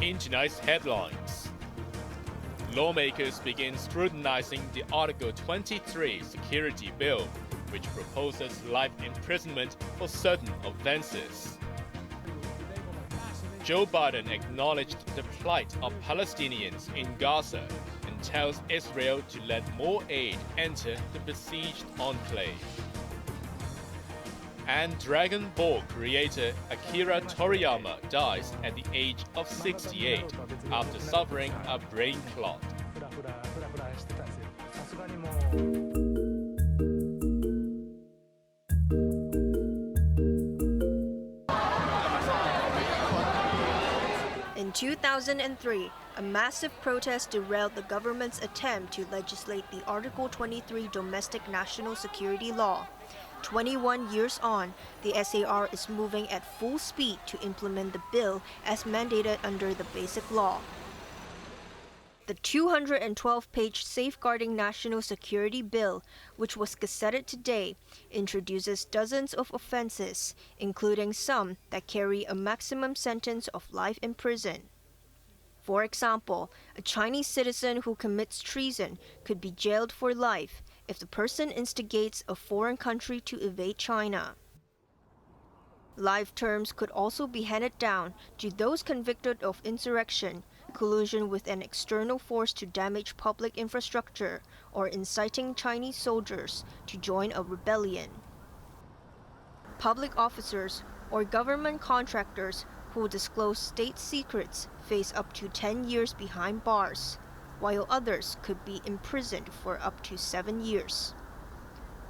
In tonight's headlines, lawmakers begin scrutinizing the Article 23 security bill, which proposes life imprisonment for certain offences. Joe Biden acknowledged the plight of Palestinians in Gaza and tells Israel to let more aid enter the besieged enclave. And Dragon Ball creator Akira Toriyama dies at the age of 68 after suffering a brain clot. In 2003, a massive protest derailed the government's attempt to legislate the Article 23 domestic national security law. 21 years on, the SAR is moving at full speed to implement the bill as mandated under the Basic Law. The 212-page Safeguarding National Security Bill, which was gazetted today, introduces dozens of offences, including some that carry a maximum sentence of life in prison. For example, a Chinese citizen who commits treason could be jailed for life if the person instigates a foreign country to invade China. Life terms could also be handed down to those convicted of insurrection, collusion with an external force to damage public infrastructure, or inciting Chinese soldiers to join a rebellion. Public officers or government contractors who disclose state secrets face up to 10 years behind bars, while others could be imprisoned for up to 7 years.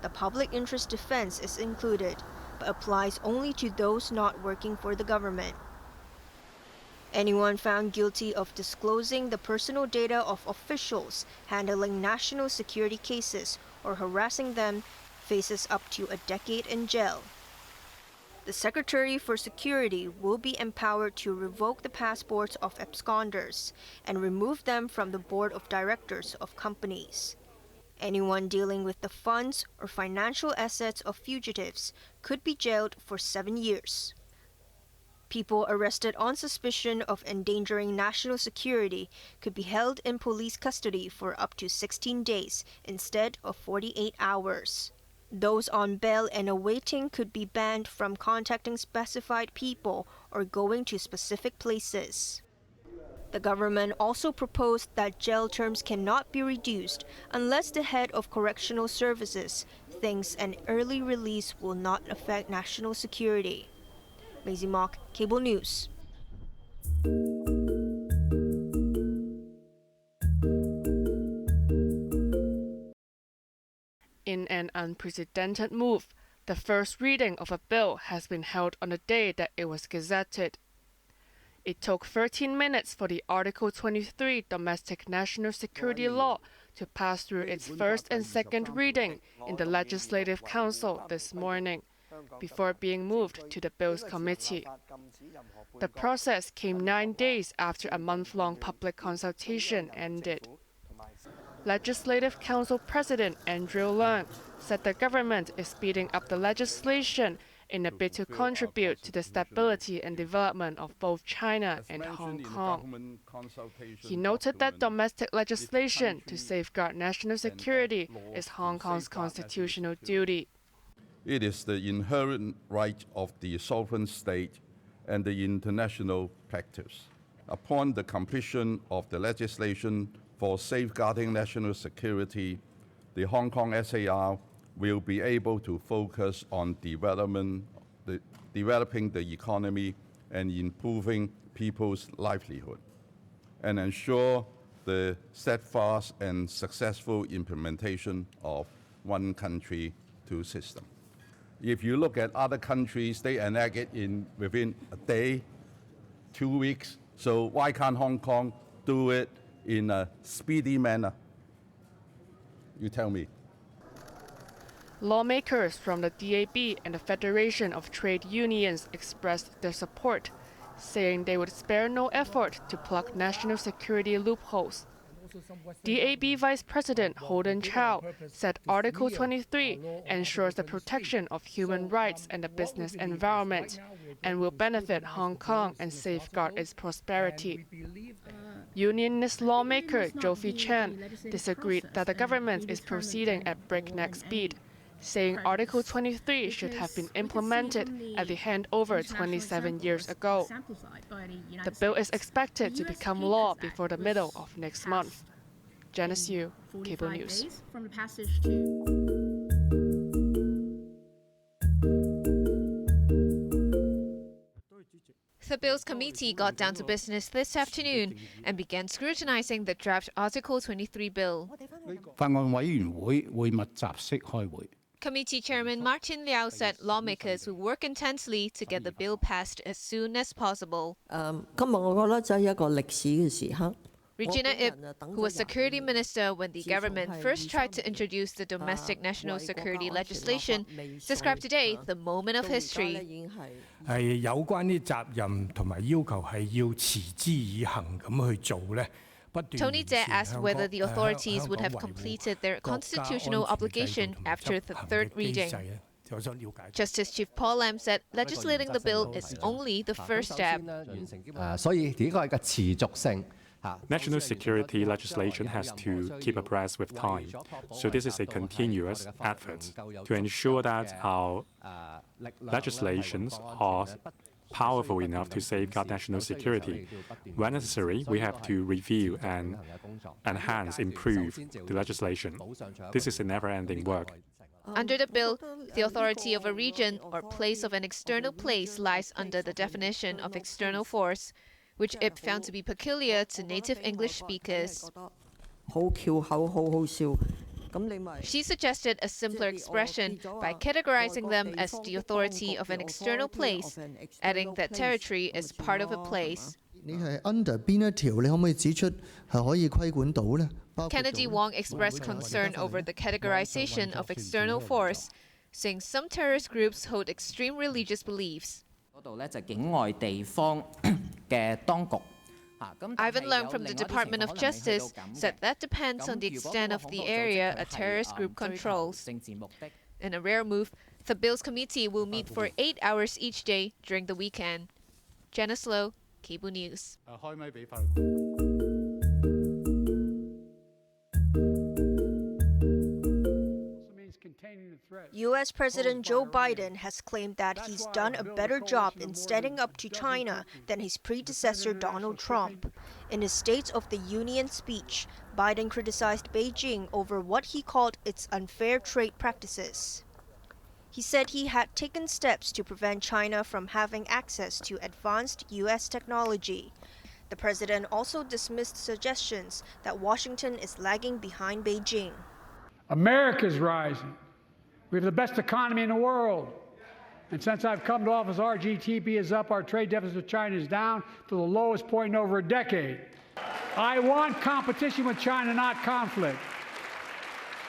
The public interest defense is included, but applies only to those not working for the government. Anyone found guilty of disclosing the personal data of officials handling national security cases or harassing them faces up to a decade in jail. The Secretary for Security will be empowered to revoke the passports of absconders and remove them from the board of directors of companies. Anyone dealing with the funds or financial assets of fugitives could be jailed for 7 years. People arrested on suspicion of endangering national security could be held in police custody for up to 16 days instead of 48 hours. Those on bail and awaiting could be banned from contacting specified people or going to specific places. The government also proposed that jail terms cannot be reduced unless the head of correctional services thinks an early release will not affect national security. Maisie Mock, Cable News. In an unprecedented move, the first reading of a bill has been held on the day that it was gazetted. It took 13 minutes for the Article 23 Domestic National Security Law to pass through its first and second reading in the Legislative Council this morning, before being moved to the Bills Committee. The process came 9 days after a month-long public consultation ended. Legislative Council President Andrew Leung said the government is speeding up the legislation in a bid to contribute to the stability and development of both China and Hong Kong. He noted that domestic legislation to safeguard national security is Hong Kong's constitutional duty. It is the inherent right of the sovereign state and the international practice. Upon the completion of the legislation for safeguarding national security, the Hong Kong SAR will be able to focus on developing the economy and improving people's livelihood, and ensure the steadfast and successful implementation of one country, two systems. If you look at other countries, they enact it within a day, 2 weeks. So why can't Hong Kong do it in a speedy manner? You tell me. Lawmakers from the DAB and the Federation of Trade Unions expressed their support, saying they would spare no effort to plug national security loopholes. DAB Vice President Holden Chow said Article 23 ensures the protection of human rights and the business environment, and will benefit Hong Kong and safeguard its prosperity. Unionist lawmaker Jovi Chan disagreed that the government is proceeding at breakneck speed, saying Article 23 should have been implemented at the handover 27 years ago. The bill is expected to become law before the middle of next month. Janice Yu, Cable News. The Bills Committee got down to business this afternoon and began scrutinizing the draft Article 23 bill. 法案委員會會密集式開會。 Committee Chairman Martin Liao said lawmakers will work intensely to get the bill passed as soon as possible. 今日我覺得真係一個歷史嘅時刻。 Regina Ip, who was security minister when the government first tried to introduce the domestic national security legislation, described today the moment of history. 係有關啲責任同埋要求係要持之以恆咁去做咧。 Tony Tse asked whether the authorities would have completed their constitutional obligation after the third reading. Justice Chief Paul Lam said legislating the bill is only the first step. 所以呢個係個持續性。 National security legislation has to keep abreast with time, so this is a continuous effort to ensure that our legislations are powerful enough to safeguard national security. When necessary, we have to review and enhance, improve the legislation. This is a never-ending work. Under the bill, the authority of a region or place of an external place lies under the definition of external force, which Ip found to be peculiar to native English speakers. She suggested a simpler expression by categorizing them as the authority of an external place, adding that territory is part of a place. Kennedy Wong expressed concern over the categorization of external force, saying some terrorist groups hold extreme religious beliefs. Ivan Leung from the Department of Justice said that depends on the extent of the area a terrorist group controls. In a rare move, the Bills Committee will meet for 8 hours each day during the weekend. Janice Low, Cable News. U.S. President Joe Biden has claimed that he's done a better job in standing up to China than his predecessor Donald Trump. In his State of the Union speech, Biden criticized Beijing over what he called its unfair trade practices. He said he had taken steps to prevent China from having access to advanced U.S. technology. The president also dismissed suggestions that Washington is lagging behind Beijing. America's rising. We have the best economy in the world. And since I've come to office, our GDP is up, our trade deficit with China is down to the lowest point in over a decade. I want competition with China, not conflict.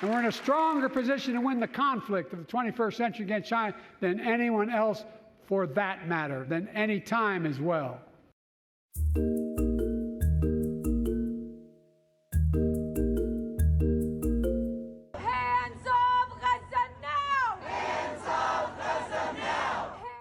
And we're in a stronger position to win the conflict of the 21st century against China than anyone else, for that matter, than any time as well.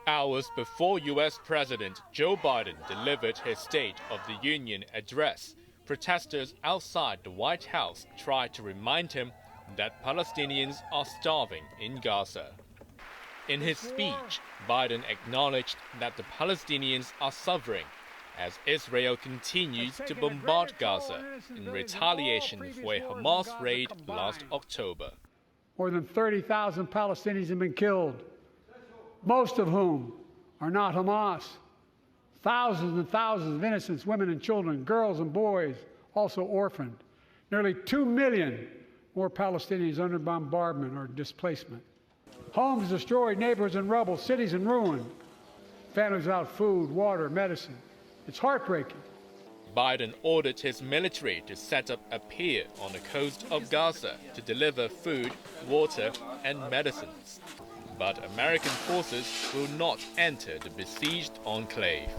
Hours before U.S. President Joe Biden delivered his State of the Union address, protesters outside the White House tried to remind him that Palestinians are starving in Gaza. In his speech, Biden acknowledged that the Palestinians are suffering as Israel continues to bombard Gaza in retaliation for a Hamas raid last October. More than 30,000 Palestinians have been killed, most of whom are not Hamas. Thousands and thousands of innocents, women and children, girls and boys, also orphaned. Nearly 2 million more Palestinians under bombardment or displacement. Homes destroyed, neighborhoods in rubble, cities in ruin, families without food, water, medicine. It's heartbreaking. Biden ordered his military to set up a pier on the coast of Gaza to deliver food, water, and medicines. But American forces will not enter the besieged enclave.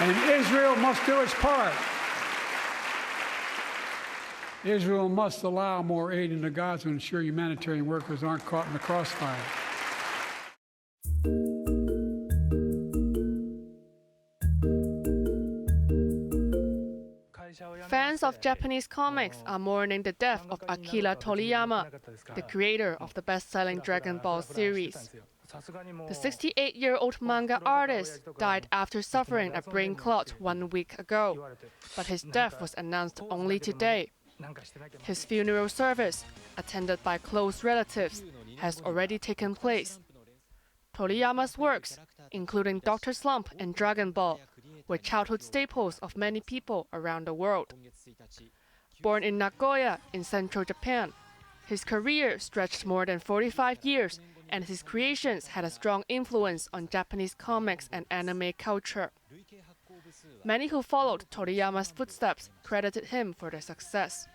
And Israel must do its part. Israel must allow more aid into Gaza to ensure humanitarian workers aren't caught in the crossfire. Fans of Japanese comics are mourning the death of Akira Toriyama, the creator of the best-selling Dragon Ball series. The 68-year-old manga artist died after suffering a brain clot 1 week ago, but his death was announced only today. His funeral service, attended by close relatives, has already taken place. Toriyama's works, including Dr. Slump and Dragon Ball, were childhood staples of many people around the world. Born in Nagoya in central Japan, his career stretched more than 45 years, and his creations had a strong influence on Japanese comics and anime culture. Many who followed Toriyama's footsteps credited him for their success.